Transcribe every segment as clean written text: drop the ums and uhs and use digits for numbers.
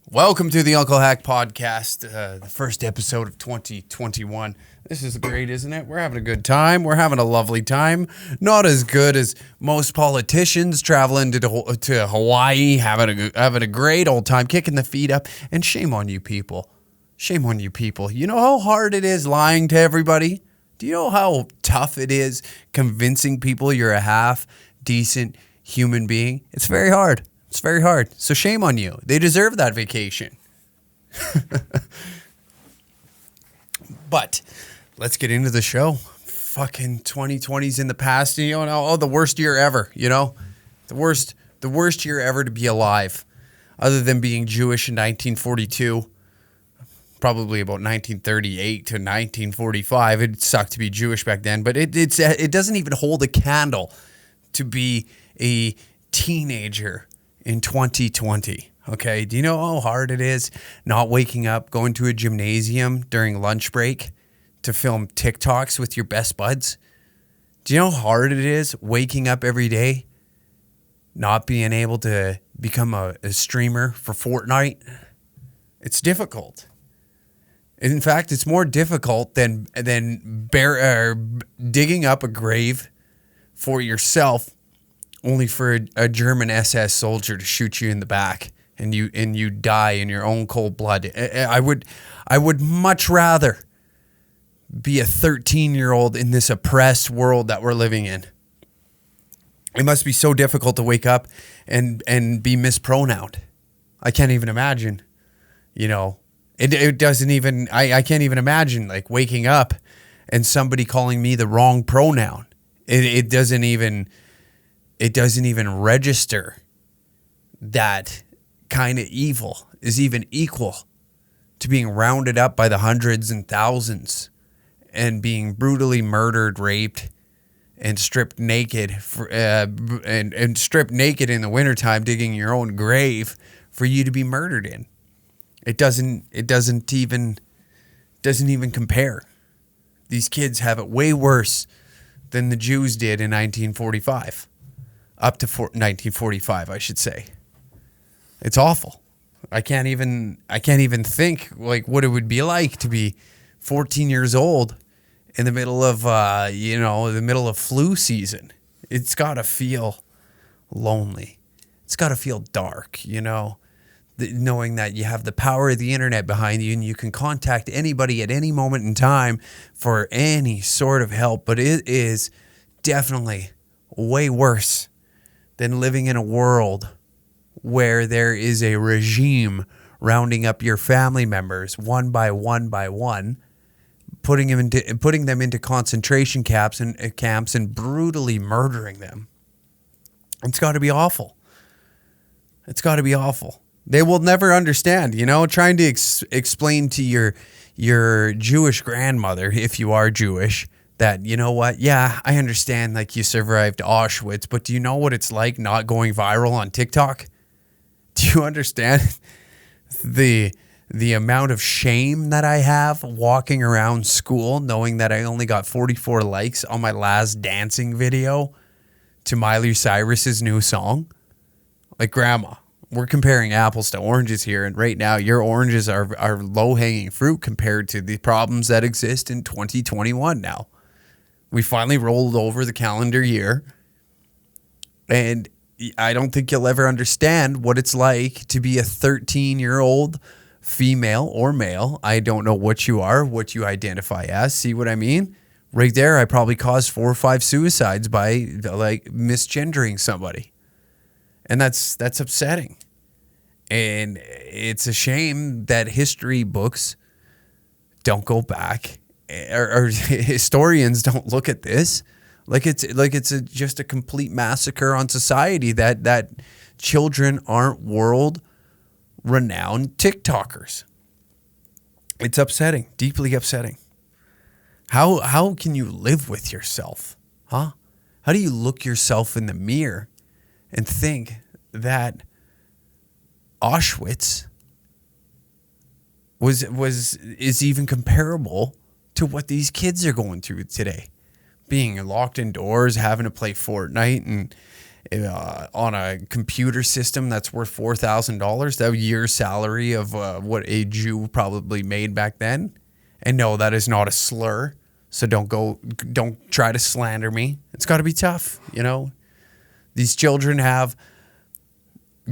Welcome to the Uncle Hack Podcast, the first episode of 2021. This is great, isn't it? We're having a good time. We're having a lovely time. Not as good as most politicians traveling to Hawaii, having a great old time, kicking the feet up. And shame on you people. Shame on you people. You know how hard it is lying to everybody? Do you know how tough it is convincing people you're a half decent human being? It's very hard. It's very hard. So shame on you. They deserve that vacation. But let's get into the show. Fucking 2020's in the past. And, the worst year ever, The worst year ever to be alive. Other than being Jewish in 1942. Probably about 1938 to 1945. It sucked to be Jewish back then. But it doesn't even hold a candle to be a teenager in 2020, okay? Do you know how hard it is not waking up, going to a gymnasium during lunch break to film TikToks with your best buds? Do you know how hard it is waking up every day, not being able to become a streamer for Fortnite? It's difficult. In fact, it's more difficult than digging up a grave for yourself only for a German SS soldier to shoot you in the back and you die in your own cold blood. I would much rather be a 13-year-old in this oppressed world that we're living in. It must be so difficult to wake up and be mispronounced. I can't even imagine, It doesn't even, I can't even imagine like waking up and somebody calling me the wrong pronoun. It doesn't even register that kind of evil is even equal to being rounded up by the hundreds and thousands and being brutally murdered, raped, and stripped naked and stripped naked in the wintertime, digging your own grave for you to be murdered in. It doesn't even compare. These kids have it way worse than the Jews did in 1945. Up to 1945, I should say. It's awful. I can't even think like what it would be like to be 14 years old in the middle of the middle of flu season. It's got to feel lonely. It's got to feel dark, knowing that you have the power of the internet behind you and you can contact anybody at any moment in time for any sort of help. But it is definitely way worse than living in a world where there is a regime rounding up your family members one by one, putting them into concentration camps and brutally murdering them. It's got to be awful. It's got to be awful. They will never understand, trying to explain to your Jewish grandmother, if you are Jewish, that, yeah, I understand, like, you survived Auschwitz, but do you know what it's like not going viral on TikTok? Do you understand the amount of shame that I have walking around school knowing that I only got 44 likes on my last dancing video to Miley Cyrus's new song? Like, Grandma, we're comparing apples to oranges here, and right now your oranges are low-hanging fruit compared to the problems that exist in 2021 now. We finally rolled over the calendar year, and I don't think you'll ever understand what it's like to be a 13-year-old female or male. I don't know what you are, what you identify as. See what I mean? Right there, I probably caused 4 or 5 suicides by like misgendering somebody. And that's upsetting. And it's a shame that history books don't go back, or historians don't look at this like it's just a complete massacre on society, that children aren't world renowned TikTokers. It's upsetting, deeply upsetting. How can you live with yourself? Huh? How do you look yourself in the mirror and think that Auschwitz is even comparable to what these kids are going through today? Being locked indoors, having to play Fortnite on a computer system that's worth $4,000, that year's salary of what a Jew probably made back then. And no, that is not a slur. So don't try to slander me. It's got to be tough, you know. These children have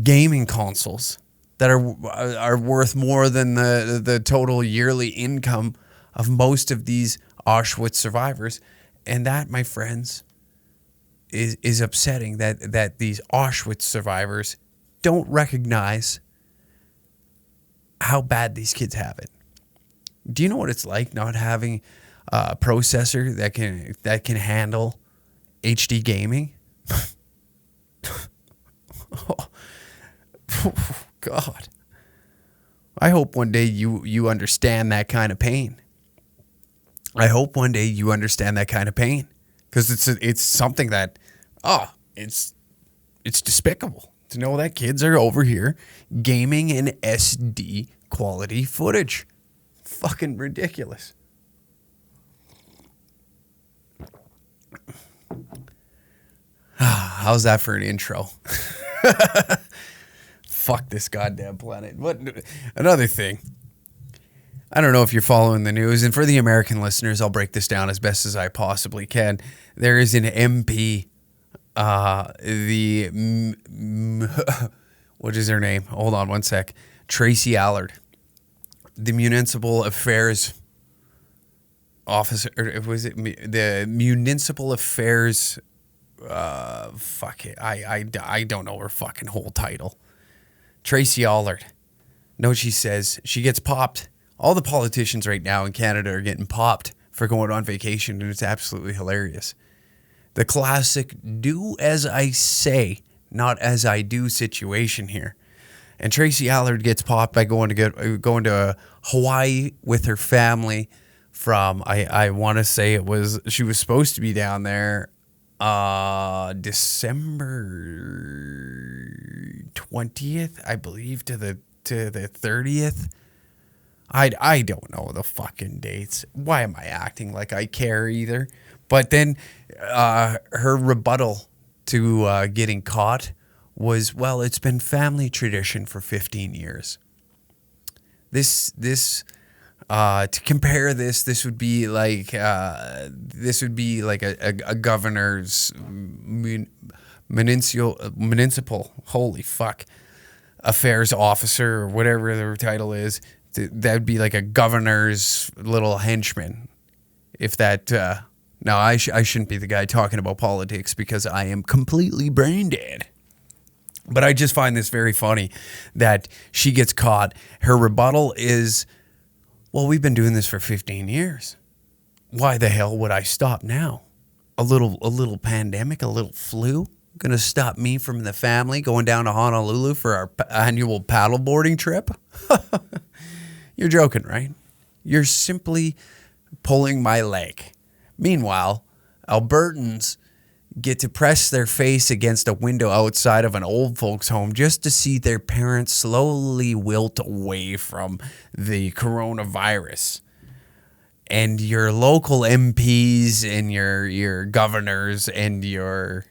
gaming consoles that are worth more than the total yearly income of most of these Auschwitz survivors. And that, my friends, is upsetting that these Auschwitz survivors don't recognize how bad these kids have it. Do you know what it's like not having a processor that can handle HD gaming? Oh, God. I hope one day you understand that kind of pain. I hope one day you understand that kind of pain. Because it's something that, it's despicable to know that kids are over here gaming in SD quality footage. Fucking ridiculous. How's that for an intro? Fuck this goddamn planet. What another thing. I don't know if you're following the news, and for the American listeners, I'll break this down as best as I possibly can. There is an MP, what is her name? Hold on one sec. Tracy Allard, the municipal affairs officer, or was it the municipal affairs? Fuck it. I don't know her fucking whole title. Tracy Allard. No, she says she gets popped. All the politicians right now in Canada are getting popped for going on vacation, and it's absolutely hilarious. The classic do as I say, not as I do situation here. And Tracy Allard gets popped by going to Hawaii with her family from, I want to say she was supposed to be down there December 20th, I believe, to the 30th. I don't know the fucking dates. Why am I acting like I care either? But then her rebuttal to getting caught was, well, it's been family tradition for 15 years. To compare this would be like a governor's municipal holy fuck affairs officer or whatever their title is. That would be like a governor's little henchman. If that, no, I shouldn't be the guy talking about politics because I am completely brain dead. But I just find this very funny that she gets caught. Her rebuttal is, well, we've been doing this for 15 years. Why the hell would I stop now? A little pandemic, a little flu, going to stop me from the family going down to Honolulu for our annual paddleboarding trip? You're joking, right? You're simply pulling my leg. Meanwhile, Albertans get to press their face against a window outside of an old folks' home just to see their parents slowly wilt away from the coronavirus. And your local MPs and your governors and your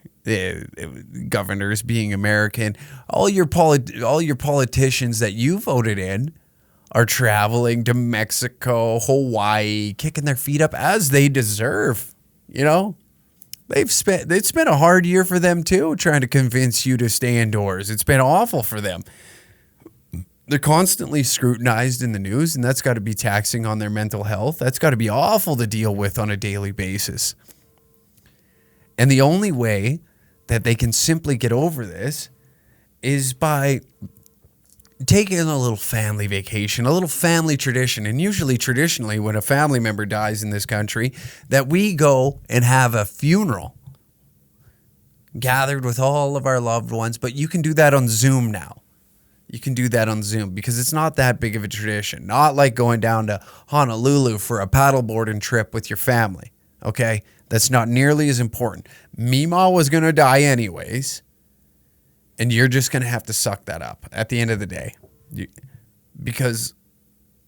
governors being American, all your politicians that you voted in are traveling to Mexico, Hawaii, kicking their feet up as they deserve. You know, it's been a hard year for them too, trying to convince you to stay indoors. It's been awful for them. They're constantly scrutinized in the news, and that's got to be taxing on their mental health. That's got to be awful to deal with on a daily basis. And the only way that they can simply get over this is by taking a little family vacation, a little family tradition. And traditionally, when a family member dies in this country, that we go and have a funeral gathered with all of our loved ones. But you can do that on Zoom now. You can do that on Zoom because it's not that big of a tradition. Not like going down to Honolulu for a paddleboarding trip with your family. Okay? That's not nearly as important. Meemaw was going to die anyways. And you're just going to have to suck that up at the end of the day. Because,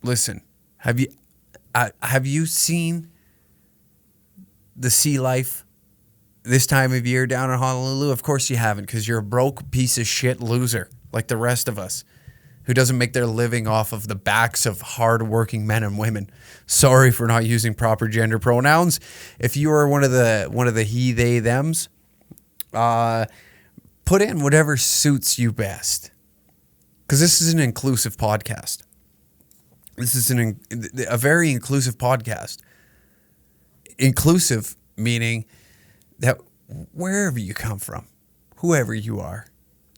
listen, have you seen the sea life this time of year down in Honolulu? Of course you haven't, because you're a broke piece of shit loser like the rest of us who doesn't make their living off of the backs of hardworking men and women. Sorry for not using proper gender pronouns. If you are one of the he, they, thems, put in whatever suits you best. Because this is an inclusive podcast. This is a very inclusive podcast. Inclusive meaning that wherever you come from, whoever you are,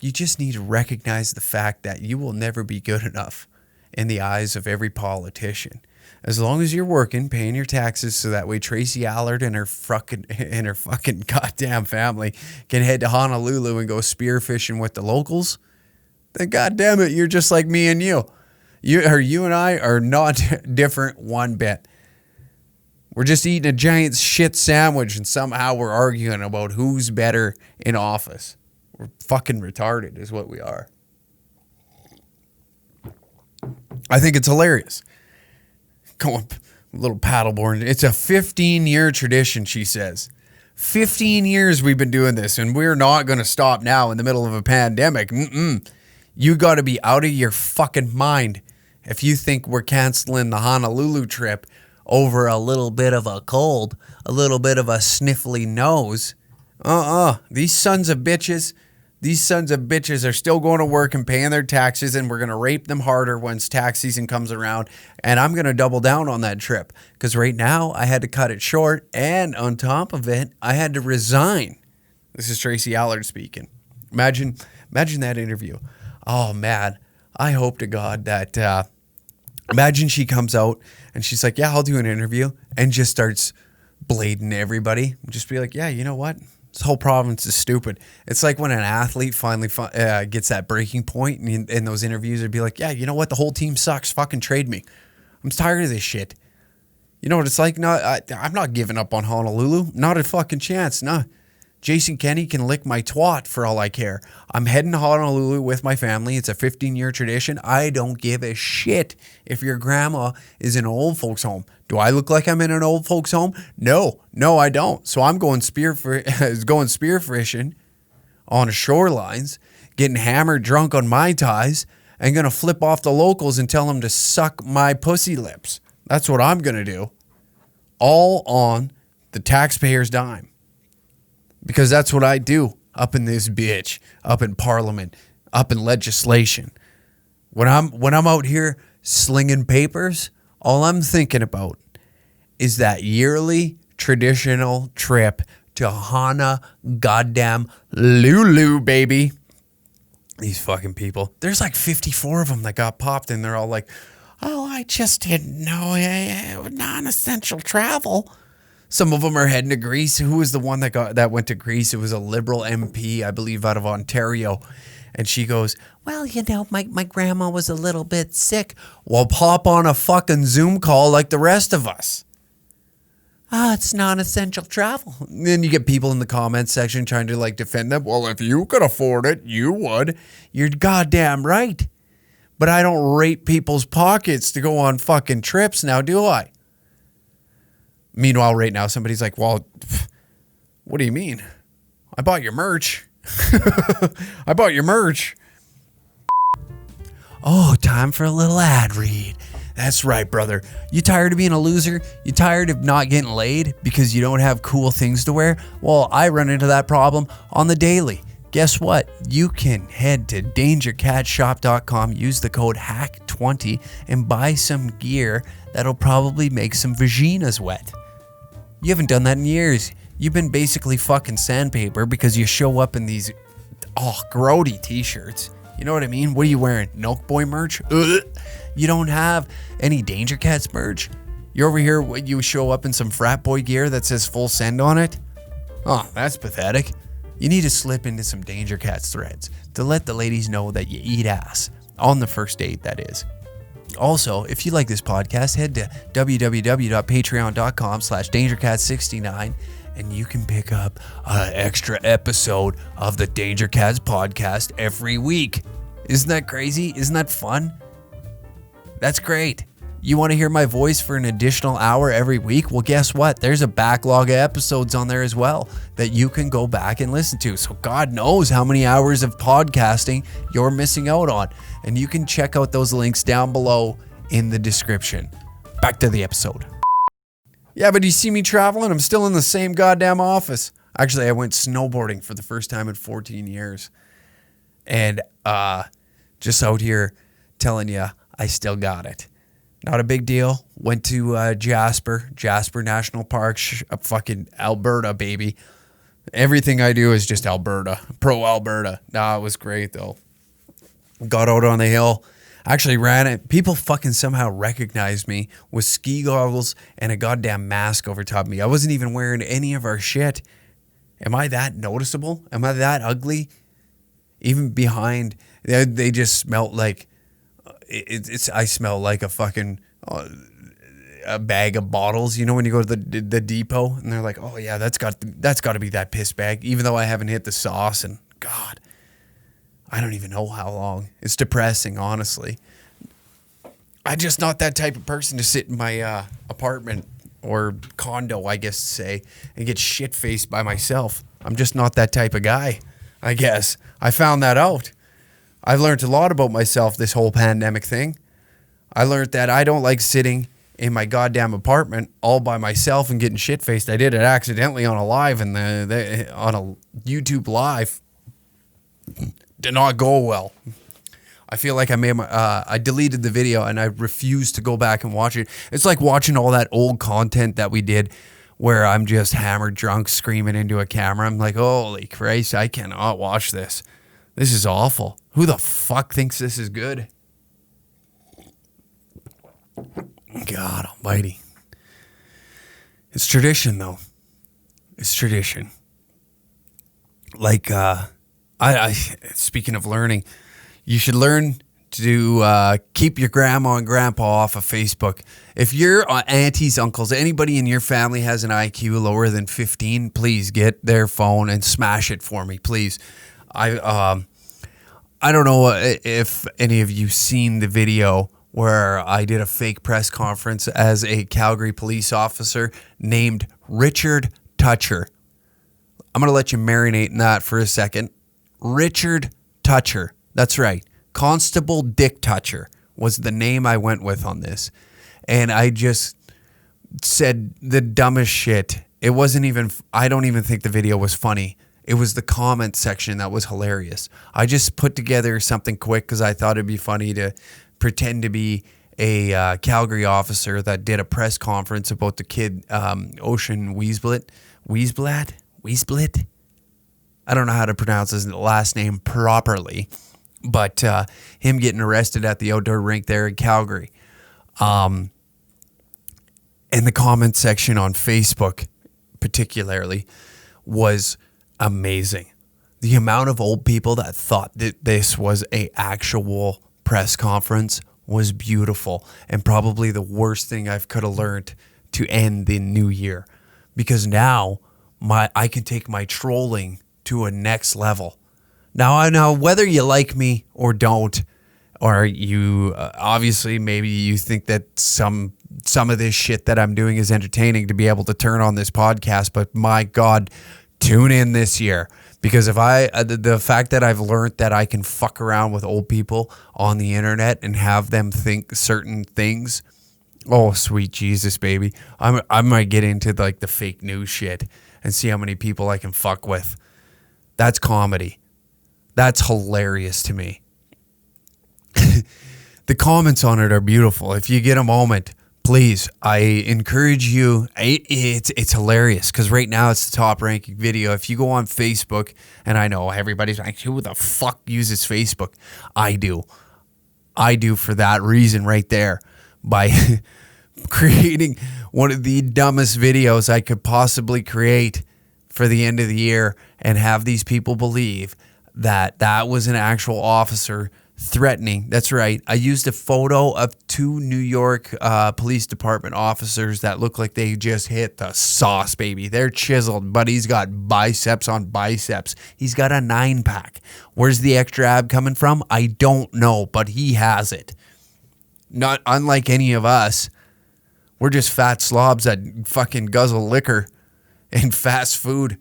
you just need to recognize the fact that you will never be good enough in the eyes of every politician. As long as you're working, paying your taxes, so that way Tracy Allard and her fucking goddamn family can head to Honolulu and go spearfishing with the locals, then goddamn it, you're just like me and you. You and I are not different one bit. We're just eating a giant shit sandwich and somehow we're arguing about who's better in office. We're fucking retarded is what we are. I think it's hilarious. Going a little paddleboard. It's a 15-year tradition, she says. 15 years we've been doing this, and we're not going to stop now in the middle of a pandemic. You got to be out of your fucking mind if you think we're canceling the Honolulu trip over a little bit of a cold, a little bit of a sniffly nose. These sons of bitches are still going to work and paying their taxes, and we're going to rape them harder once tax season comes around. And I'm going to double down on that trip, because right now I had to cut it short, and on top of it, I had to resign. This is Tracy Allard speaking. Imagine that interview. Oh, man. I hope to God that... imagine she comes out and she's like, yeah, I'll do an interview, and just starts blading everybody. Just be like, yeah, you know what? This whole province is stupid. It's like when an athlete finally gets that breaking point in those interviews, they'd be like, yeah, you know what? The whole team sucks. Fucking trade me. I'm tired of this shit. You know what it's like? No, I'm not giving up on Honolulu. Not a fucking chance. No. Jason Kenney can lick my twat for all I care. I'm heading to Honolulu with my family. It's a 15-year tradition. I don't give a shit if your grandma is in an old folks home. Do I look like I'm in an old folks home? No, I don't. So I'm going spear fishing on the shorelines, getting hammered drunk on Mai Tais, and going to flip off the locals and tell them to suck my pussy lips. That's what I'm going to do. All on the taxpayer's dime. Because that's what I do up in this bitch, up in Parliament, up in legislation. When I'm out here slinging papers, all I'm thinking about is that yearly traditional trip to Hana goddamn Lulu, baby. These fucking people. There's like 54 of them that got popped, and they're all like, oh, I just didn't know non-essential travel. Some of them are heading to Greece. Who was the one that went to Greece? It was a Liberal MP, I believe, out of Ontario. And she goes, well, you know, my grandma was a little bit sick. Well, pop on a fucking Zoom call like the rest of us. It's non-essential travel. And then you get people in the comments section trying to like defend them. Well, if you could afford it, you would. You're goddamn right. But I don't rape people's pockets to go on fucking trips now, do I? Meanwhile, right now, somebody's like, well, what do you mean? I bought your merch. I bought your merch. Oh, time for a little ad read. That's right, brother. You tired of being a loser? You tired of not getting laid because you don't have cool things to wear? Well, I run into that problem on the daily. Guess what? You can head to dangercatshop.com, use the code HACK20, and buy some gear that'll probably make some vaginas wet. You haven't done that in years. You've been basically fucking sandpaper because you show up in these grody t-shirts. You know what I mean? What are you wearing? Milk Boy merch? Ugh. You don't have any Danger Cats merch? You're over here, you show up in some frat boy gear that says full send on it? Oh, that's pathetic. You need to slip into some Danger Cats threads to let the ladies know that you eat ass. On the first date, that is. Also, if you like this podcast, head to www.patreon.com/DangerCats69 and you can pick up an extra episode of the Danger Cats podcast every week. Isn't that crazy? Isn't that fun? That's great. You want to hear my voice for an additional hour every week? Well, guess what? There's a backlog of episodes on there as well that you can go back and listen to. So God knows how many hours of podcasting you're missing out on. And you can check out those links down below in the description. Back to the episode. Yeah, but you see me traveling? I'm still in the same goddamn office. Actually, I went snowboarding for the first time in 14 years. And just out here telling you, I still got it. Not a big deal. Went to Jasper National Park, fucking Alberta, baby. Everything I do is just Alberta, pro Alberta. Nah, it was great though. Got out on the hill. Actually ran it. People fucking somehow recognized me with ski goggles and a goddamn mask over top of me. I wasn't even wearing any of our shit. Am I that noticeable? Am I that ugly? Even behind, they just smelled like, I smell like a fucking a bag of bottles. You know when you go to the depot and they're like, oh yeah, that's got to be that piss bag. Even though I haven't hit the sauce and God, I don't even know how long. It's depressing, honestly. I'm just not that type of person to sit in my apartment or condo, I guess to say, and get shit-faced by myself. I'm just not that type of guy, I guess. I found that out. I've learned a lot about myself this whole pandemic thing. I learned that I don't like sitting in my goddamn apartment all by myself and getting shit-faced. I did it accidentally on a live on a YouTube live. Did not go well. I feel like I deleted the video and I refused to go back and watch it. It's like watching all that old content that we did where I'm just hammered drunk screaming into a camera. I'm like, holy Christ, I cannot watch this. This is awful. Who the fuck thinks this is good? God almighty. It's tradition though. It's tradition. Like, I speaking of learning, you should learn to keep your grandma and grandpa off of Facebook. If your aunties, uncles, anybody in your family has an IQ lower than 15, please get their phone and smash it for me, please. I don't know if any of you seen the video where I did a fake press conference as a Calgary police officer named Richard Toucher. I'm going to let you marinate in that for a second. Richard Toucher. That's right. Constable Dick Toucher was the name I went with on this. And I just said the dumbest shit. It wasn't even, I don't even think the video was funny. It was the comment section that was hilarious. I just put together something quick because I thought it'd be funny to pretend to be a Calgary officer that did a press conference about the kid, Ocean Weisblit. I don't know how to pronounce his last name properly, but him getting arrested at the outdoor rink there in Calgary. And the comment section on Facebook particularly was amazing. The amount of old people that thought that this was a actual press conference was beautiful, and probably the worst thing I could have learned to end the new year, because now I can take my trolling to a next level. Now I know whether you like me or don't, or you obviously maybe you think that some of this shit that I'm doing is entertaining to be able to turn on this podcast, but my God, tune in this year. Because if the fact that I've learned that I can fuck around with old people on the internet and have them think certain things, oh sweet Jesus, baby, I might get into like the fake news shit and see how many people I can fuck with. That's comedy. That's hilarious to me. The comments on it are beautiful. If you get a moment, please, I encourage you. It's hilarious because right now it's the top ranking video. If you go on Facebook, and I know everybody's like, who the fuck uses Facebook? I do for that reason right there, by creating one of the dumbest videos I could possibly create for the end of the year and have these people believe that that was an actual officer threatening. That's right. I used a photo of two New York police department officers that look like they just hit the sauce, baby. They're chiseled, but he's got biceps on biceps. He's got a 9-pack. Where's the extra ab coming from? I don't know, but he has it. Not unlike any of us. We're just fat slobs that fucking guzzle liquor and fast food.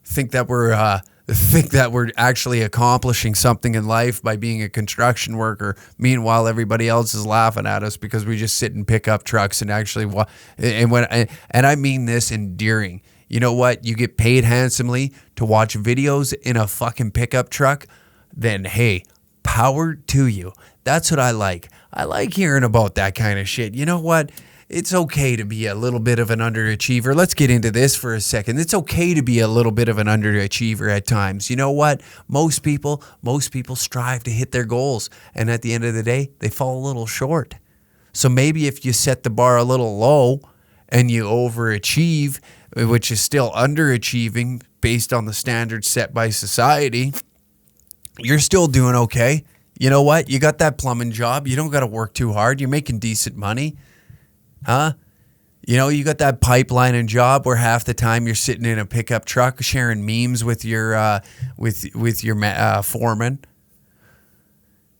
Think that we're actually accomplishing something in life by being a construction worker. Meanwhile, everybody else is laughing at us because we just sit in pickup trucks and actually and I mean this endearing. You know what? You get paid handsomely to watch videos in a fucking pickup truck, then hey, power to you. That's what I like. I like hearing about that kind of shit. You know what? It's okay to be a little bit of an underachiever. Let's get into this for a second. It's okay to be a little bit of an underachiever at times. You know what? Most people strive to hit their goals, and at the end of the day, they fall a little short. So maybe if you set the bar a little low and you overachieve, which is still underachieving based on the standards set by society, you're still doing okay. You know what? You got that plumbing job. You don't got to work too hard. You're making decent money. Huh? You know, you got that pipelining job where half the time you're sitting in a pickup truck sharing memes with your foreman.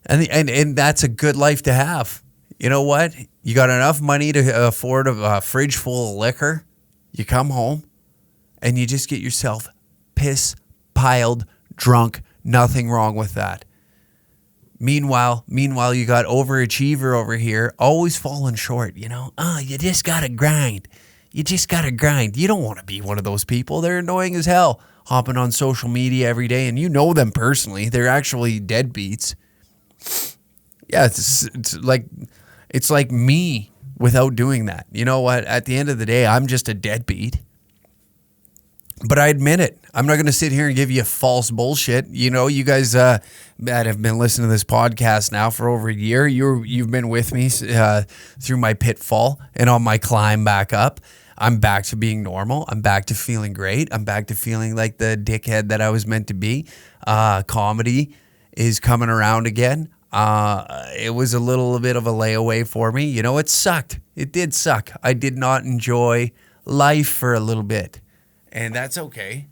And that's a good life to have. You know what? You got enough money to afford a fridge full of liquor. You come home and you just get yourself piled drunk. Nothing wrong with that. Meanwhile, you got overachiever over here, always falling short, you know? You just got to grind. You just got to grind. You don't want to be one of those people. They're annoying as hell, hopping on social media every day, and you know them personally. They're actually deadbeats. Yeah, it's like me without doing that. You know what? At the end of the day, I'm just a deadbeat. But I admit it. I'm not going to sit here and give you false bullshit. You know, you guys that have been listening to this podcast now for over a year, you've been with me through my pitfall and on my climb back up. I'm back to being normal. I'm back to feeling great. I'm back to feeling like the dickhead that I was meant to be. Comedy is coming around again. It was a little bit of a layaway for me. You know, it sucked. It did suck. I did not enjoy life for a little bit. And that's okay,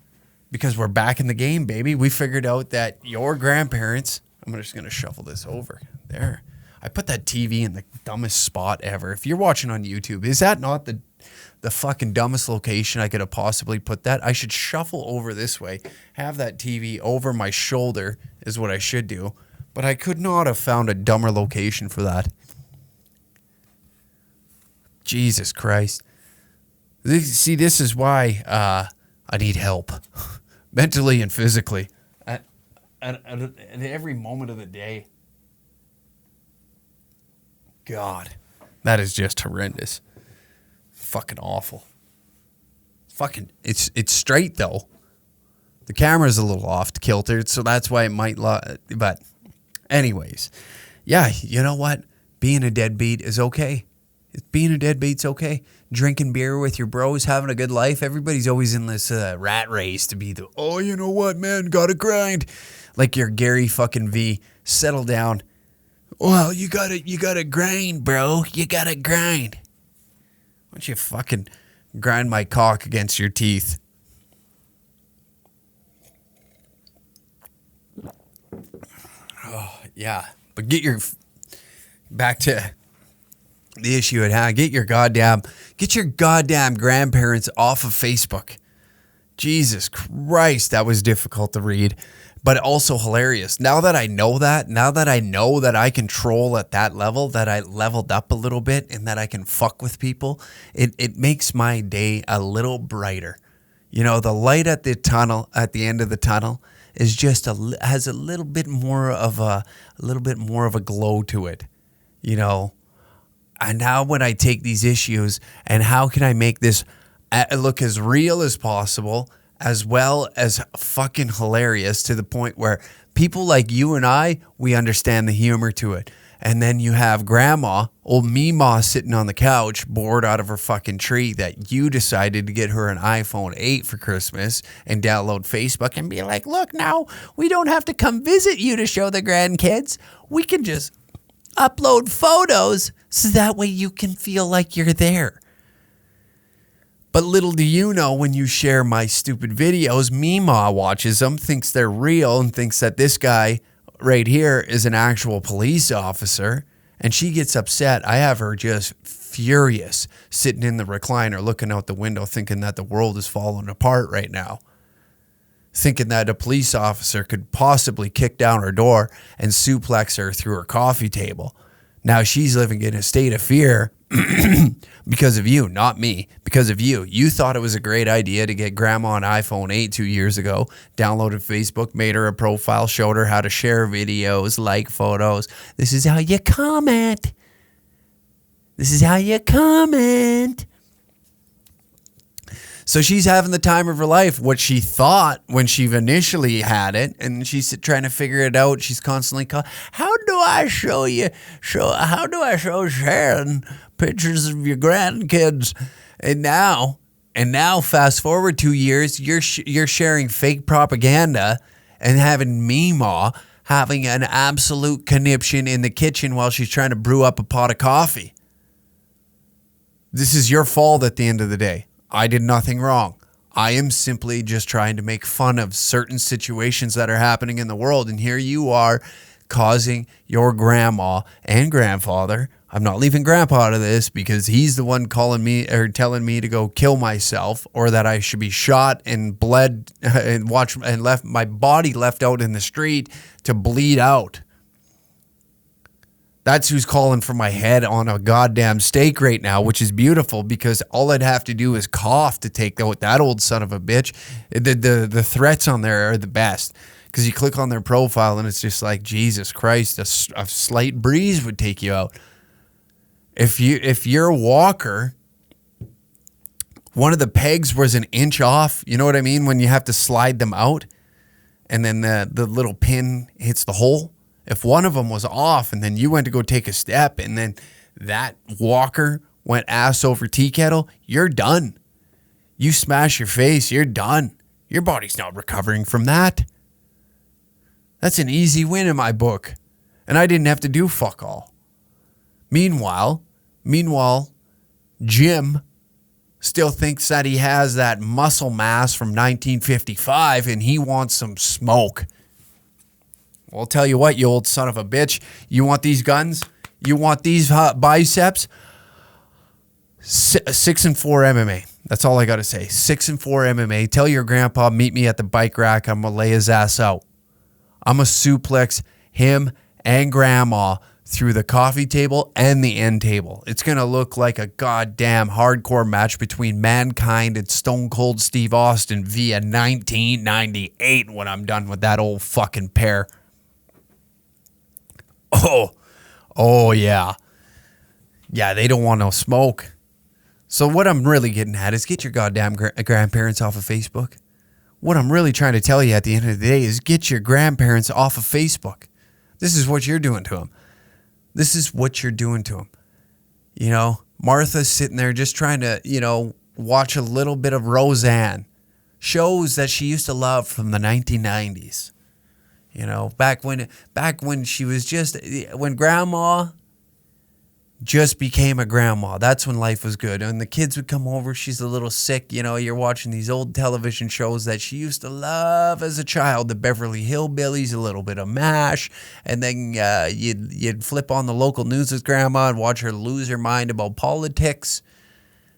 because we're back in the game, baby. We figured out that your grandparents... I'm just going to shuffle this over. There. I put that TV in the dumbest spot ever. If you're watching on YouTube, is that not the fucking dumbest location I could have possibly put that? I should shuffle over this way, have that TV over my shoulder is what I should do. But I could not have found a dumber location for that. Jesus Christ. See, this is why I need help, mentally and physically, at every moment of the day. God, that is just horrendous. Fucking awful. Fucking, it's straight though. The camera's a little off kiltered, so that's why it might. But, anyways, yeah, you know what? Being a deadbeat is okay. Being a deadbeat's okay. Drinking beer with your bros, having a good life. Everybody's always in this rat race to be the, oh, you know what, man, gotta grind. Like your Gary fucking V. Settle down. Well, you gotta grind, bro. You gotta grind. Why don't you fucking grind my cock against your teeth? Oh, yeah. But back to the issue at hand. Get your goddamn grandparents off of Facebook. Jesus Christ, that was difficult to read, but also hilarious. Now that I know that I control at that level, that I leveled up a little bit and that I can fuck with people, it makes my day a little brighter. You know, the light at the end of the tunnel is just has a little bit more of a glow to it. You know, and now when I take these issues and how can I make this look as real as possible, as well as fucking hilarious, to the point where people like you and I, we understand the humor to it. And then you have grandma, old Meemaw, sitting on the couch, bored out of her fucking tree, that you decided to get her an iPhone 8 for Christmas and download Facebook and be like, look, now we don't have to come visit you to show the grandkids. We can just upload photos so that way you can feel like you're there. But little do you know, when you share my stupid videos, Meemaw watches them, thinks they're real, and thinks that this guy right here is an actual police officer, and she gets upset, I have her just furious, sitting in the recliner, looking out the window, thinking that the world is falling apart right now. Thinking that a police officer could possibly kick down her door and suplex her through her coffee table. Now she's living in a state of fear because of you, not me, because of you. You thought it was a great idea to get grandma an iPhone 8 2 years ago, downloaded Facebook, made her a profile, showed her how to share videos, like photos. This is how you comment. This is how you comment. So she's having the time of her life, what she thought when she initially had it, and she's trying to figure it out. She's constantly calling, how do I show Sharon pictures of your grandkids? And now fast forward 2 years, you're sharing fake propaganda and having Meemaw having an absolute conniption in the kitchen while she's trying to brew up a pot of coffee. This is your fault at the end of the day. I did nothing wrong. I am simply just trying to make fun of certain situations that are happening in the world. And here you are causing your grandma and grandfather. I'm not leaving grandpa out of this because he's the one calling me or telling me to go kill myself, or that I should be shot and bled and left my body left out in the street to bleed out. That's who's calling for my head on a goddamn stake right now, which is beautiful because all I'd have to do is cough to take out that old son of a bitch. The threats on there are the best because you click on their profile and it's just like, Jesus Christ, a slight breeze would take you out. If you're a walker, one of the pegs was an inch off. You know what I mean? When you have to slide them out and then the little pin hits the hole. If one of them was off and then you went to go take a step and then that walker went ass over tea kettle, you're done. You smash your face, you're done. Your body's not recovering from that. That's an easy win in my book. And I didn't have to do fuck all. Meanwhile, Jim still thinks that he has that muscle mass from 1955 and he wants some smoke. Well, I'll tell you what, you old son of a bitch. You want these guns? You want these biceps? 6-4 MMA. That's all I got to say. 6-4 MMA. Tell your grandpa, meet me at the bike rack. I'm going to lay his ass out. I'm going to suplex him and grandma through the coffee table and the end table. It's going to look like a goddamn hardcore match between Mankind and Stone Cold Steve Austin via 1998 when I'm done with that old fucking pair. Oh, yeah. Yeah, they don't want no smoke. So what I'm really getting at is get your goddamn grandparents off of Facebook. What I'm really trying to tell you at the end of the day is get your grandparents off of Facebook. This is what you're doing to them. This is what you're doing to them. You know, Martha's sitting there just trying to, watch a little bit of Roseanne. Shows that she used to love from the 1990s. Back when she was when grandma just became a grandma. That's when life was good. And the kids would come over. She's a little sick. You're watching these old television shows that she used to love as a child. The Beverly Hillbillies, a little bit of MASH. And then you'd flip on the local news with grandma and watch her lose her mind about politics.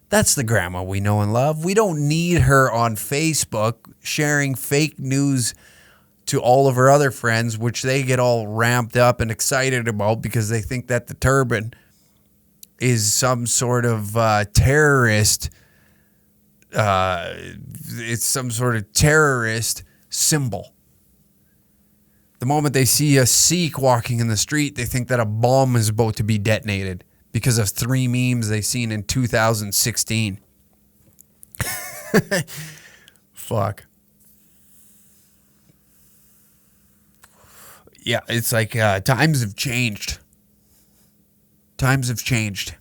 That's the grandma we know and love. We don't need her on Facebook sharing fake news to all of her other friends, which they get all ramped up and excited about because they think that the turban is some sort of terrorist. It's some sort of terrorist symbol. The moment they see a Sikh walking in the street, they think that a bomb is about to be detonated because of 3 memes they seen in 2016. Fuck. Yeah, it's like times have changed. Times have changed.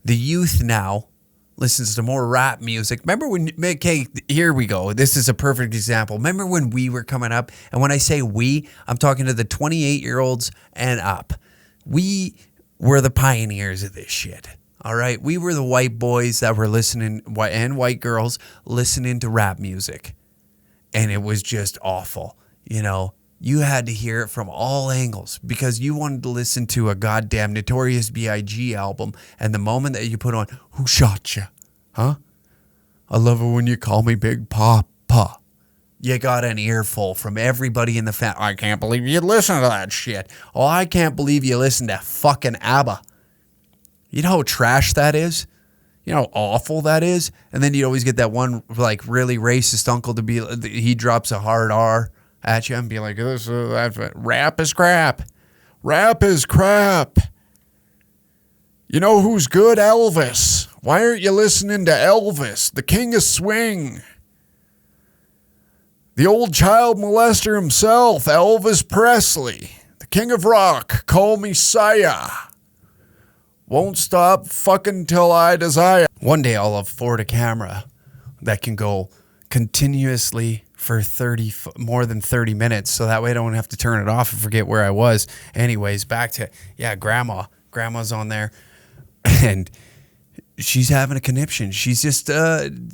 The youth now listens to more rap music. Remember when, okay, here we go. This is a perfect example. Remember when we were coming up? And when I say we, I'm talking to the 28-year-olds and up. We were the pioneers of this shit. All right? We were the white boys that were listening, and white girls listening to rap music. And it was just awful, You had to hear it from all angles because you wanted to listen to a goddamn Notorious B.I.G. album. And the moment that you put on, who shot you? Huh? I love it when you call me Big Papa. You got an earful from everybody in the family. I can't believe you listen to that shit. Oh, I can't believe you listen to fucking ABBA. You know how trash that is? You know how awful that is? And then you always get that one like really racist uncle to be, he drops a hard R at you and be like, this rap is crap. Rap is crap. You know who's good? Elvis. Why aren't you listening to Elvis, the king of swing? The old child molester himself, Elvis Presley, the king of rock, call me Sire. Won't stop fucking till I desire. One day I'll afford a camera that can go continuously for more than 30 minutes. So that way I don't have to turn it off and forget where I was. Anyways, back to, grandma. Grandma's on there and she's having a conniption. She's just,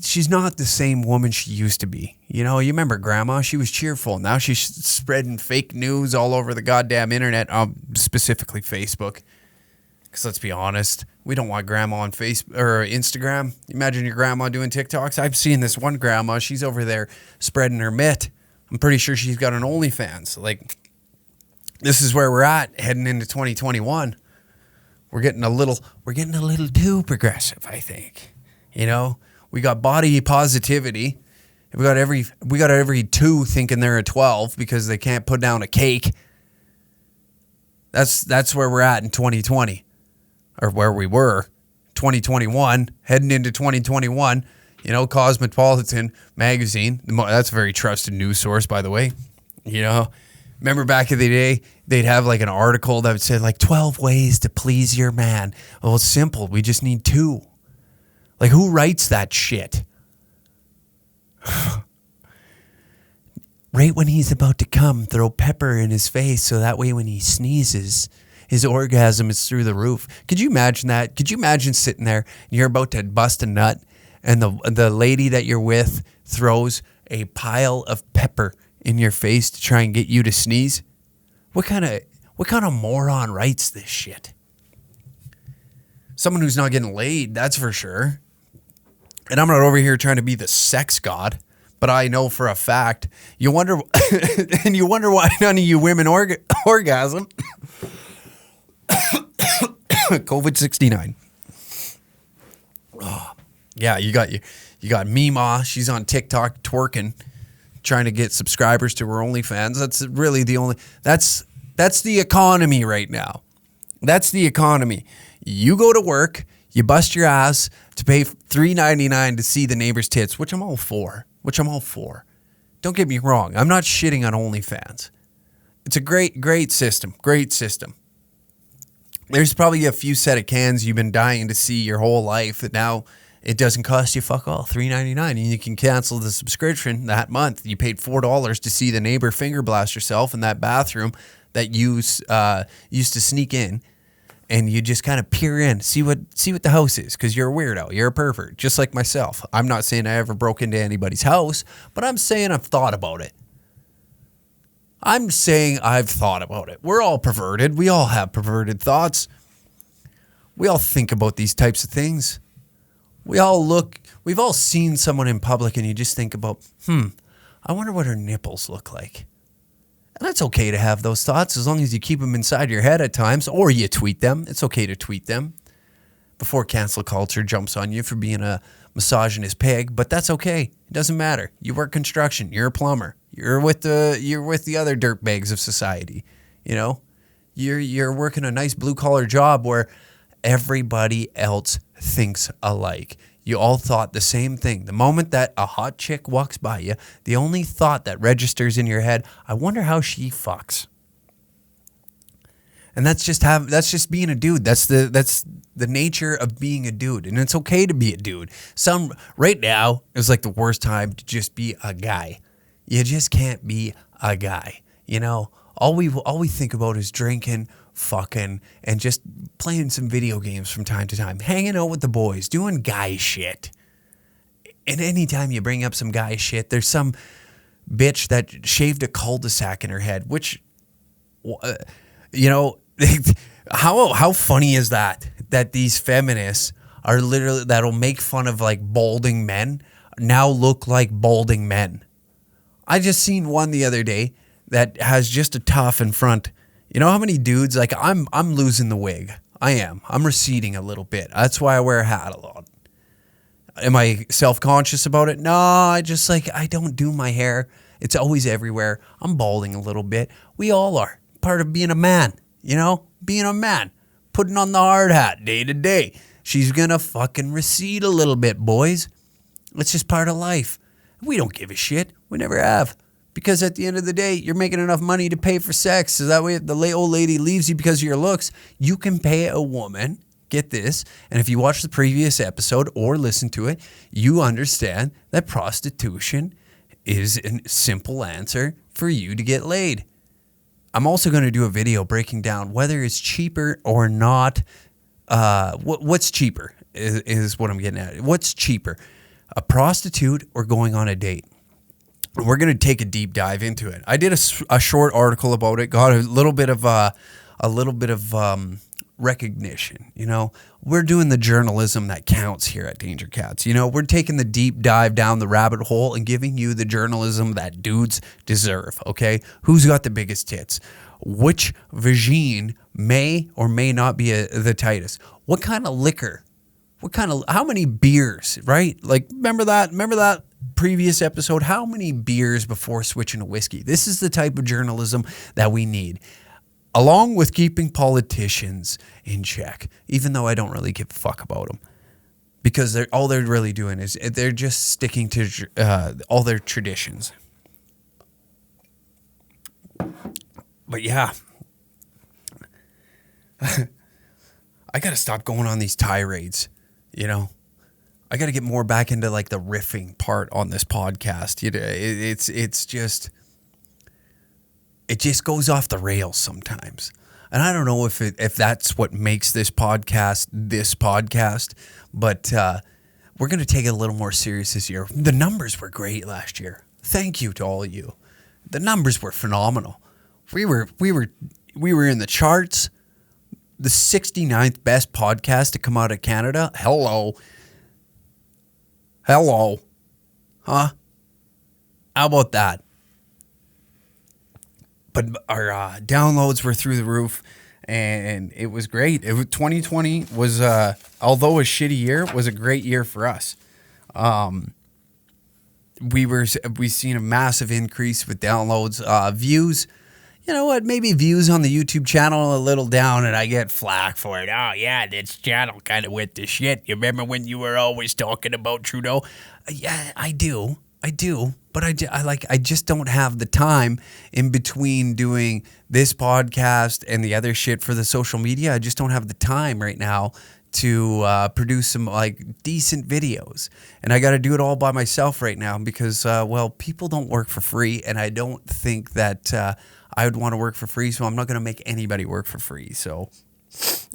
she's not the same woman she used to be. You know, you remember grandma? She was cheerful. Now she's spreading fake news all over the goddamn internet, specifically Facebook. Because let's be honest, we don't want grandma on Facebook or Instagram. Imagine your grandma doing TikToks. I've seen this one grandma. She's over there spreading her mitt. I'm pretty sure she's got an OnlyFans. Like, this is where we're at heading into 2021. We're getting a little too progressive, I think. You know, we got body positivity. We got every 2 thinking they're a 12 because they can't put down a cake. That's where we're at in 2020. Or where we were, 2021, heading into 2021, you know, Cosmopolitan magazine. That's a very trusted news source, by the way. You know, remember back in the day, they'd have like an article that would say like 12 ways to please your man. Well, it's simple. We just need 2. Like, who writes that shit? Right when he's about to come, throw pepper in his face so that way when he sneezes, his orgasm is through the roof. Could you imagine that? Could you imagine sitting there and you're about to bust a nut and the lady that you're with throws a pile of pepper in your face to try and get you to sneeze? What kind of moron writes this shit? Someone who's not getting laid, that's for sure. And I'm not over here trying to be the sex god, but I know for a fact, you wonder why none of you women orgasm. COVID-69. Oh, yeah, you got Mima. She's on TikTok twerking, trying to get subscribers to her OnlyFans. That's really the only. That's the economy right now. That's the economy. You go to work, you bust your ass to pay $3.99 to see the neighbor's tits, which I'm all for. Don't get me wrong. I'm not shitting on OnlyFans. It's a great system. Great system. There's probably a few set of cans you've been dying to see your whole life that now it doesn't cost you fuck all, $3.99, and you can cancel the subscription that month. You paid $4 to see the neighbor finger blast herself in that bathroom that you used to sneak in, and you just kind of peer in, see what the house is, because you're a weirdo, you're a pervert, just like myself. I'm not saying I ever broke into anybody's house, but I'm saying I've thought about it. We're all perverted. We all have perverted thoughts. We all think about these types of things. We've all seen someone in public and you just think about, I wonder what her nipples look like. And that's okay to have those thoughts as long as you keep them inside your head at times, or you tweet them. It's okay to tweet them before cancel culture jumps on you for being a misogynist pig, but that's okay. It doesn't matter. You work construction. You're a plumber. You're with the other dirtbags of society. You know, you're working a nice blue collar job where everybody else thinks alike. You all thought the same thing. The moment that a hot chick walks by you, the only thought that registers in your head, I wonder how she fucks. And that's just being a dude. That's the nature of being a dude. And it's okay to be a dude. Right now is like the worst time to just be a guy. You just can't be a guy. You know, all we think about is drinking, fucking, and just playing some video games from time to time. Hanging out with the boys, doing guy shit. And anytime you bring up some guy shit, there's some bitch that shaved a cul-de-sac in her head, which, how funny is that these feminists are literally, that'll make fun of like balding men, now look like balding men. I just seen one the other day that has just a tuft in front. You know how many dudes, like I'm losing the wig. I am. I'm receding a little bit. That's why I wear a hat a lot. Am I self-conscious about it? No, I don't do my hair. It's always everywhere. I'm balding a little bit. We all are. Part of being a man, being a man. Putting on the hard hat day to day. She's gonna fucking recede a little bit, boys. It's just part of life. We don't give a shit. We never have. Because at the end of the day, you're making enough money to pay for sex. So that way, if the old lady leaves you because of your looks, you can pay a woman. Get this. And if you watch the previous episode or listen to it, you understand that prostitution is a simple answer for you to get laid. I'm also going to do a video breaking down whether it's cheaper or not. What's cheaper is what I'm getting at. What's cheaper, a prostitute or going on a date? We're going to take a deep dive into it. I did a short article about it, got a little bit of recognition. We're doing the journalism that counts here at Danger Cats. We're taking the deep dive down the rabbit hole and giving you the journalism that dudes deserve. Okay, who's got the biggest tits? Which vagine may or may not be the tightest? What kind of liquor? How many beers? Right? Like, remember that previous episode? How many beers before switching to whiskey? This is the type of journalism that we need, along with keeping politicians in check, even though I don't really give a fuck about them, because all they're really doing is they're just sticking to all their traditions. But yeah, I got to stop going on these tirades, I got to get more back into like the riffing part on this podcast. It just goes off the rails sometimes. And I don't know if that's what makes this podcast, but we're going to take it a little more serious this year. The numbers were great last year. Thank you to all of you. The numbers were phenomenal. We were in the charts. The 69th best podcast to come out of Canada. Hello. Huh? How about that? But our downloads were through the roof, and it was great. 2020 was, although a shitty year, was a great year for us. We seen a massive increase with downloads, views. You know what? Maybe views on the YouTube channel a little down, and I get flack for it. Oh yeah, this channel kind of went to shit. You remember when you were always talking about Trudeau? Yeah, I do. But I just don't have the time in between doing this podcast and the other shit for the social media. I just don't have the time right now to produce some like decent videos, and I got to do it all by myself right now because people don't work for free, and I don't think that I would want to work for free, so I'm not going to make anybody work for free. So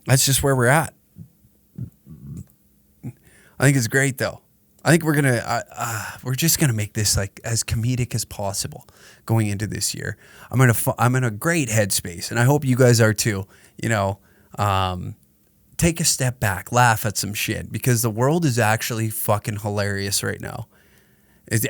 that's just where we're at. I think it's great though. I think we're just gonna make this like as comedic as possible going into this year. I'm in a great headspace, and I hope you guys are too. Take a step back, laugh at some shit, because the world is actually fucking hilarious right now.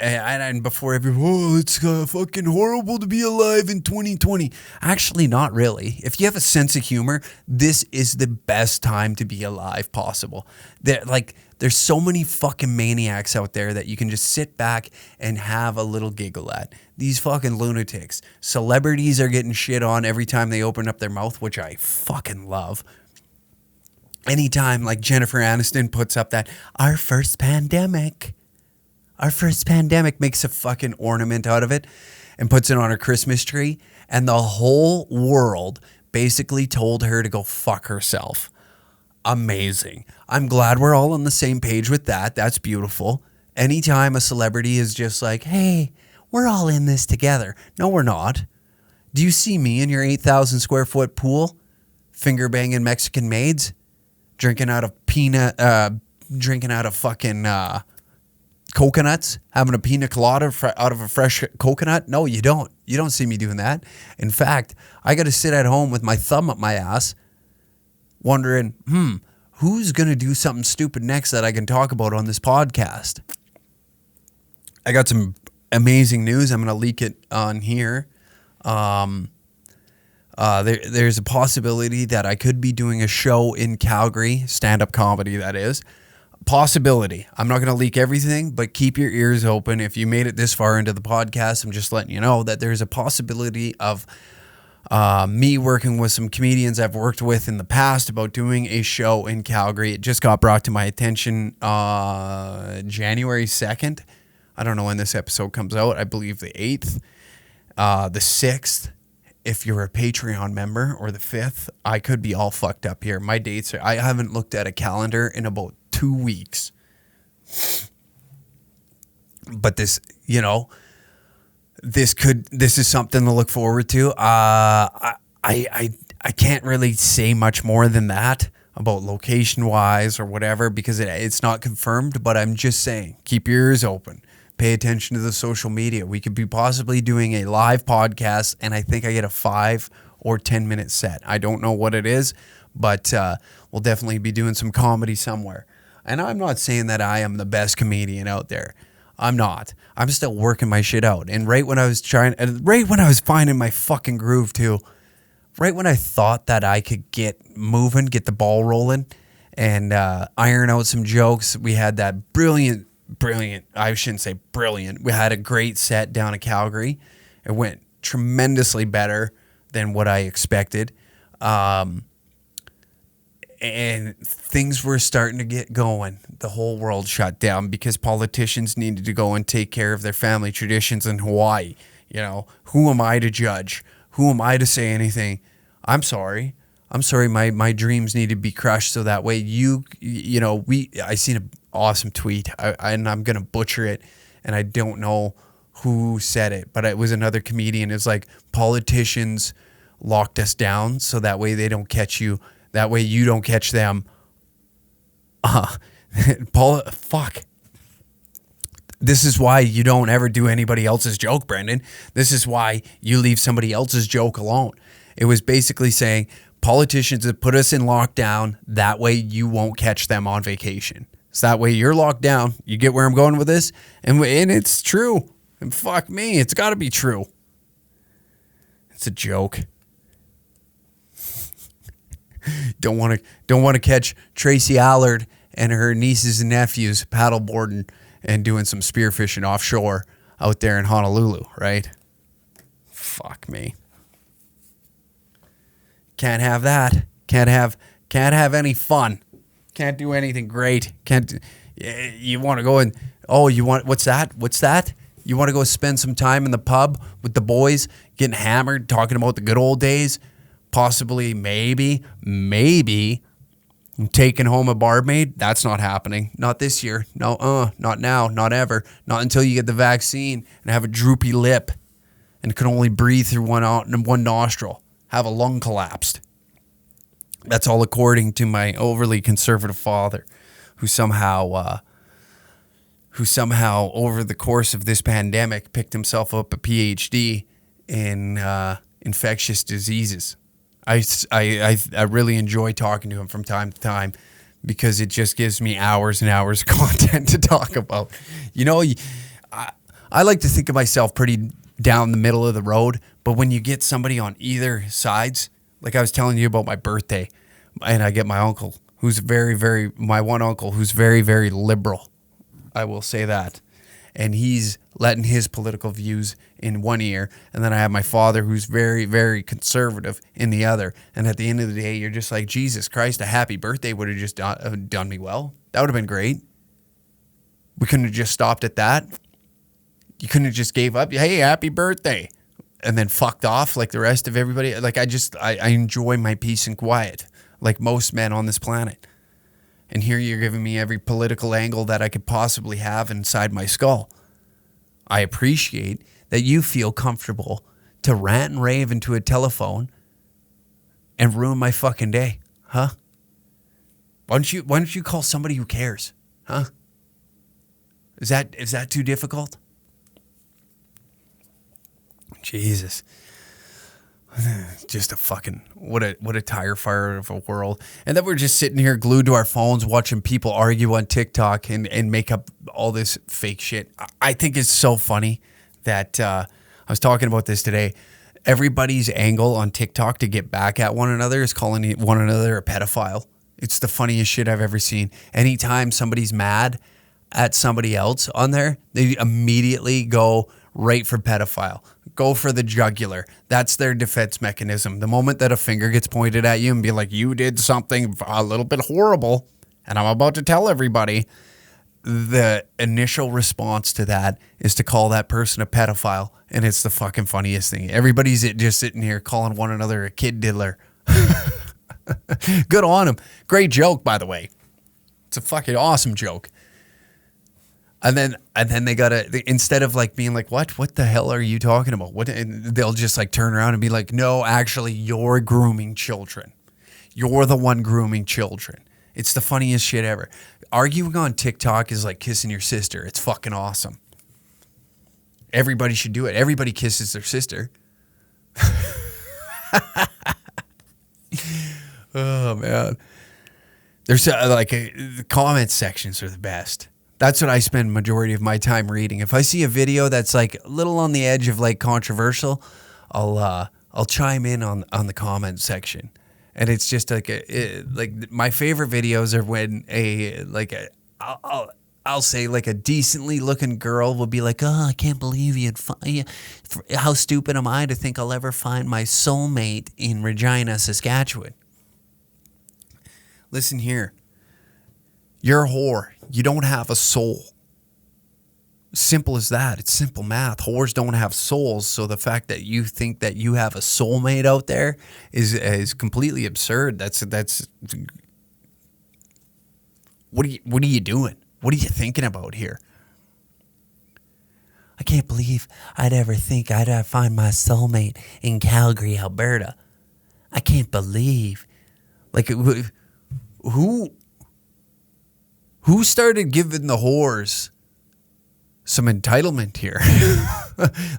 And before everyone, it's fucking horrible to be alive in 2020. Actually, not really. If you have a sense of humor, this is the best time to be alive possible. There's so many fucking maniacs out there that you can just sit back and have a little giggle at. These fucking lunatics. Celebrities are getting shit on every time they open up their mouth, which I fucking love. Anytime like Jennifer Aniston puts up that our first pandemic makes a fucking ornament out of it and puts it on her Christmas tree, and the whole world basically told her to go fuck herself. Amazing. I'm glad we're all on the same page with that. That's beautiful. Anytime a celebrity is just like, hey, we're all in this together. No, we're not. Do you see me in your 8,000 square foot pool, finger banging Mexican maids, drinking out of fucking coconuts, having a pina colada out of a fresh coconut. No, you don't. You don't see me doing that. In fact, I got to sit at home with my thumb up my ass wondering, who's going to do something stupid next that I can talk about on this podcast? I got some amazing news. I'm going to leak it on here. There's a possibility that I could be doing a show in Calgary, stand-up comedy, that is. Possibility. I'm not going to leak everything, but keep your ears open. If you made it this far into the podcast, I'm just letting you know that there's a possibility of me working with some comedians I've worked with in the past about doing a show in Calgary. It just got brought to my attention January 2nd. I don't know when this episode comes out. I believe the 8th, the 6th. If you're a Patreon member, or the 5th, I could be all fucked up here. My dates I haven't looked at a calendar in about 2 weeks. But this is something to look forward to. I can't really say much more than that about location wise or whatever, because it's not confirmed, but I'm just saying, keep your ears open. Pay attention to the social media. We could be possibly doing a live podcast, and I think I get a 5 or 10 minute set. I don't know what it is, but we'll definitely be doing some comedy somewhere. And I'm not saying that I am the best comedian out there. I'm not. I'm still working my shit out. And right when I was finding my fucking groove too, right when I thought that I could get moving, get the ball rolling, and iron out some jokes, we had that brilliant, I shouldn't say brilliant. We had a great set down in Calgary. It went tremendously better than what I expected. And things were starting to get going. The whole world shut down because politicians needed to go and take care of their family traditions in Hawaii. Who am I to judge? Who am I to say anything? I'm sorry. My dreams need to be crushed so that way I seen an awesome tweet, and I'm going to butcher it, and I don't know who said it, but it was another comedian. It's like, politicians locked us down so that way they don't catch you. That way you don't catch them. Fuck. This is why you don't ever do anybody else's joke, Brendan. This is why you leave somebody else's joke alone. It was basically saying, politicians have put us in lockdown. That way you won't catch them on vacation. So that way you're locked down. You get where I'm going with this? And it's true. And fuck me, it's got to be true. It's a joke. Don't want to catch Tracy Allard and her nieces and nephews paddleboarding and doing some spearfishing offshore out there in Honolulu, right? Fuck me. Can't have that. Can't have any fun. Can't do anything great. You want to go and, what's that? You want to go spend some time in the pub with the boys, getting hammered, talking about the good old days, possibly, maybe taking home a barmaid? That's not happening. Not this year. No, not now, not ever. Not until you get the vaccine and have a droopy lip and can only breathe through one nostril, have a lung collapsed. That's all according to my overly conservative father, who somehow over the course of this pandemic picked himself up a PhD in infectious diseases. I really enjoy talking to him from time to time because it just gives me hours and hours of content to talk about. I like to think of myself pretty down the middle of the road, but when you get somebody on either sides, like I was telling you about my birthday, and I get my uncle who's my one uncle who's very, very liberal. I will say that. And he's letting his political views in one ear. And then I have my father who's very, very conservative in the other. And at the end of the day, you're just like, Jesus Christ, a happy birthday would have just done me well. That would have been great. We couldn't have just stopped at that. You couldn't have just gave up. Hey, happy birthday. And then fucked off like the rest of everybody. Like I enjoy my peace and quiet like most men on this planet. And here you're giving me every political angle that I could possibly have inside my skull. I appreciate that you feel comfortable to rant and rave into a telephone and ruin my fucking day, huh? Why don't you call somebody who cares, huh? Is that too difficult? Jesus. Just a fucking what a tire fire of a world. And then we're just sitting here glued to our phones watching people argue on TikTok and make up all this fake shit. I think it's so funny that I was talking about this today. Everybody's angle on TikTok to get back at one another is calling one another a pedophile. It's the funniest shit I've ever seen. Anytime somebody's mad at somebody else on there, they immediately go right for pedophile. Go for the jugular. That's their defense mechanism. The moment that a finger gets pointed at you and be like, you did something a little bit horrible, and I'm about to tell everybody, the initial response to that is to call that person a pedophile. And it's the fucking funniest thing. Everybody's just sitting here calling one another a kid diddler. Good on him. Great joke, by the way. It's a fucking awesome joke. And then they gotta, instead of like being like, what the hell are you talking about? What? And they'll just like turn around and be like, no, actually, you're grooming children. You're the one grooming children. It's the funniest shit ever. Arguing on TikTok is like kissing your sister. It's fucking awesome. Everybody should do it. Everybody kisses their sister. Oh, man. There's the comment sections are the best. That's what I spend majority of my time reading. If I see a video that's like a little on the edge of like controversial, I'll chime in on the comment section. And it's just like my favorite videos are when I'll say like a decently looking girl will be like, oh, I can't believe how stupid am I to think I'll ever find my soulmate in Regina, Saskatchewan. Listen here. You're a whore. You don't have a soul. Simple as that. It's simple math. Whores don't have souls. So the fact that you think that you have a soulmate out there is completely absurd. That's what are you doing? What are you thinking about here? I can't believe I'd ever think I'd find my soulmate in Calgary, Alberta. I can't believe. Like, who started giving the whores some entitlement here?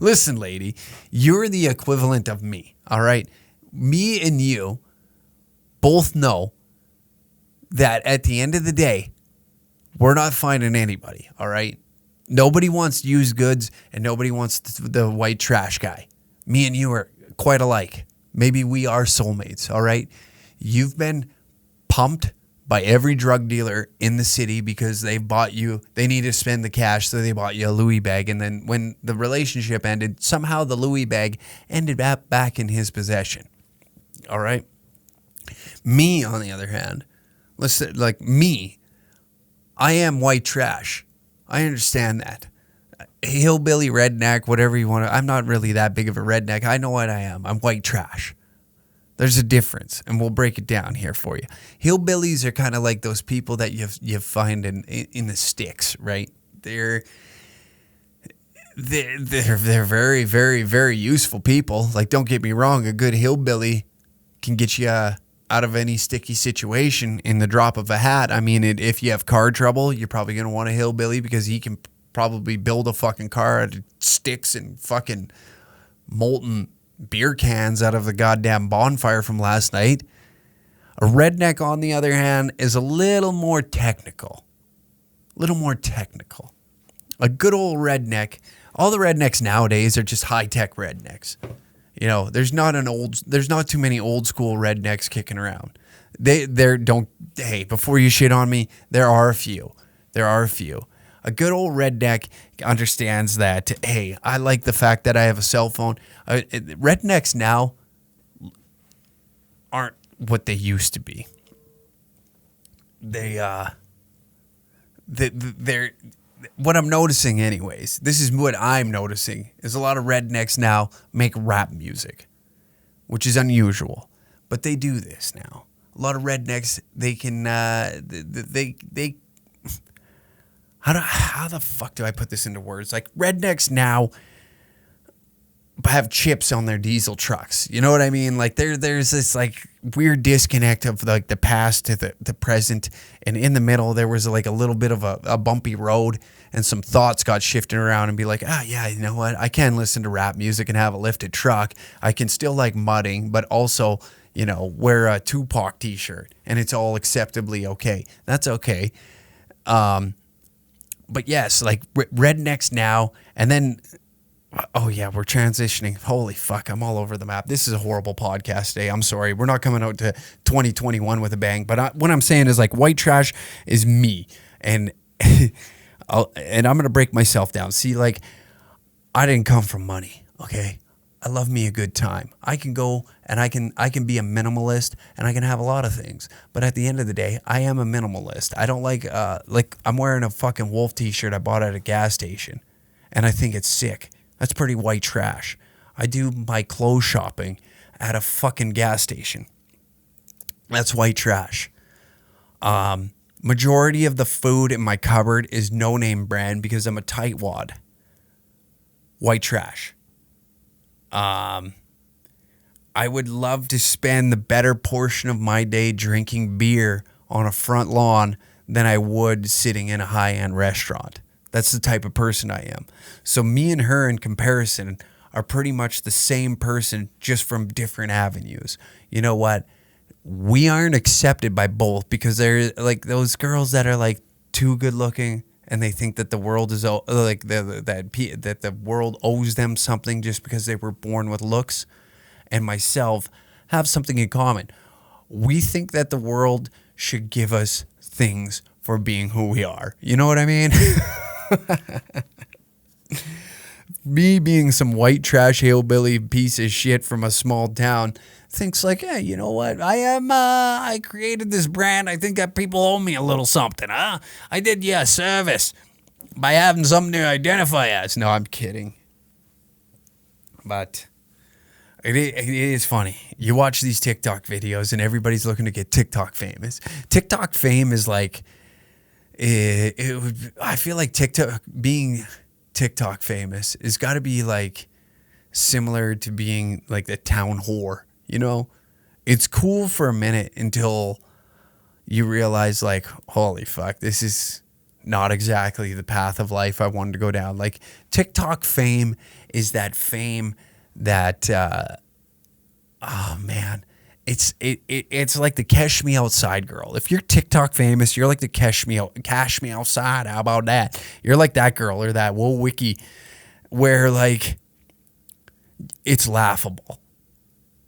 Listen, lady, you're the equivalent of me, all right? Me and you both know that at the end of the day, we're not finding anybody, all right? Nobody wants used goods and nobody wants the white trash guy. Me and you are quite alike. Maybe we are soulmates, all right? You've been pumped by every drug dealer in the city because they need to spend the cash, so they bought you a Louis bag. And then when the relationship ended, somehow the Louis bag ended up back in his possession. All right? Me, on the other hand, I am white trash. I understand that. Hillbilly, redneck, whatever you want to. I'm not really that big of a redneck. I know what I am. I'm white trash. There's a difference, and we'll break it down here for you. Hillbillies are kind of like those people that you find in the sticks, right? They're very, very, very useful people. Like, don't get me wrong, a good hillbilly can get you out of any sticky situation in the drop of a hat. I mean, if you have car trouble, you're probably going to want a hillbilly because he can probably build a fucking car out of sticks and fucking molten beer cans out of the goddamn bonfire from last night. A redneck, on the other hand, is a little more technical. A good old redneck. All the rednecks nowadays are just high-tech rednecks. You know, there's not too many old school rednecks kicking around. Before you shit on me, there are a few. A good old redneck understands that, hey, I like the fact that I have a cell phone. Rednecks now aren't what they used to be. They're what I'm noticing anyways. This is what I'm noticing is a lot of rednecks now make rap music, which is unusual, but they do this now. A lot of rednecks, they can how the fuck do I put this into words? Like, rednecks now have chips on their diesel trucks. You know what I mean? Like there's this like weird disconnect of like the past to the present, and in the middle there was like a little bit of a bumpy road, and some thoughts got shifted around and be like, yeah, you know what? I can listen to rap music and have a lifted truck. I can still like mudding, but also, you know, wear a Tupac t-shirt and it's all acceptably okay. That's okay. But yes, like rednecks now, and then, oh yeah, we're transitioning. Holy fuck, I'm all over the map. This is a horrible podcast day. I'm sorry. We're not coming out to 2021 with a bang. But what I'm saying is like white trash is me, and and I'm gonna break myself down. See, like I didn't come from money. Okay, I love me a good time. I can go and I can be a minimalist, and I can have a lot of things. But at the end of the day, I am a minimalist. I don't like I'm wearing a fucking wolf t-shirt I bought at a gas station, and I think it's sick. That's pretty white trash. I do my clothes shopping at a fucking gas station. That's white trash. Majority of the food in my cupboard is no-name brand because I'm a tightwad. White trash. I would love to spend the better portion of my day drinking beer on a front lawn than I would sitting in a high-end restaurant. That's the type of person I am. So me and her in comparison are pretty much the same person, just from different avenues. You know what? We aren't accepted by both because they're like those girls that are like too good looking, and they think that the world is like that the world owes them something just because they were born with looks. And myself have something in common. We think that the world should give us things for being who we are. You know what I mean? Me being some white trash hillbilly piece of shit from a small town thinks like, yeah, you know what? I created this brand. I think that people owe me a little something, huh? I did you a service by having something to identify as. No, I'm kidding. But it is funny. You watch these TikTok videos and everybody's looking to get TikTok famous. TikTok fame is like, I feel like being TikTok famous has got to be like similar to being like the town whore. You know, it's cool for a minute until you realize like, holy fuck, this is not exactly the path of life I wanted to go down. Like TikTok fame is that fame that, oh man, it's like the cash me outside girl. If you're TikTok famous, you're like the cash me outside. How about that? You're like that girl or that whoa wiki where like it's laughable.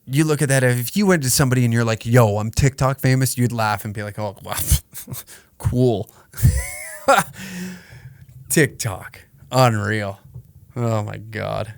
You look at that, if you went to somebody and you're like, yo, I'm TikTok famous, you'd laugh and be like, oh, wow, cool. TikTok, unreal. Oh my God.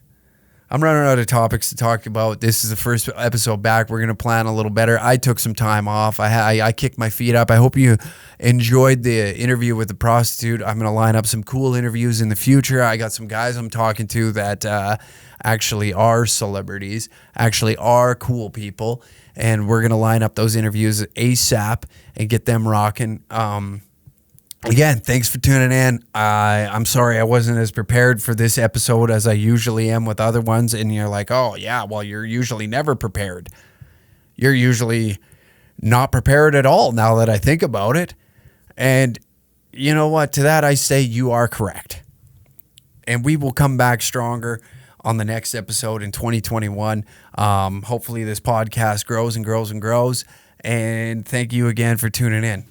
I'm running out of topics to talk about. This is the first episode back. We're going to plan a little better. I took some time off. I kicked my feet up. I hope you enjoyed the interview with the prostitute. I'm going to line up some cool interviews in the future. I got some guys I'm talking to that actually are celebrities, actually are cool people. And we're going to line up those interviews ASAP and get them rocking. Again, thanks for tuning in. I'm sorry I wasn't as prepared for this episode as I usually am with other ones. And you're like, oh, yeah, well, you're usually never prepared. You're usually not prepared at all now that I think about it. And you know what? To that, I say you are correct. And we will come back stronger on the next episode in 2021. Hopefully this podcast grows and grows and grows. And thank you again for tuning in.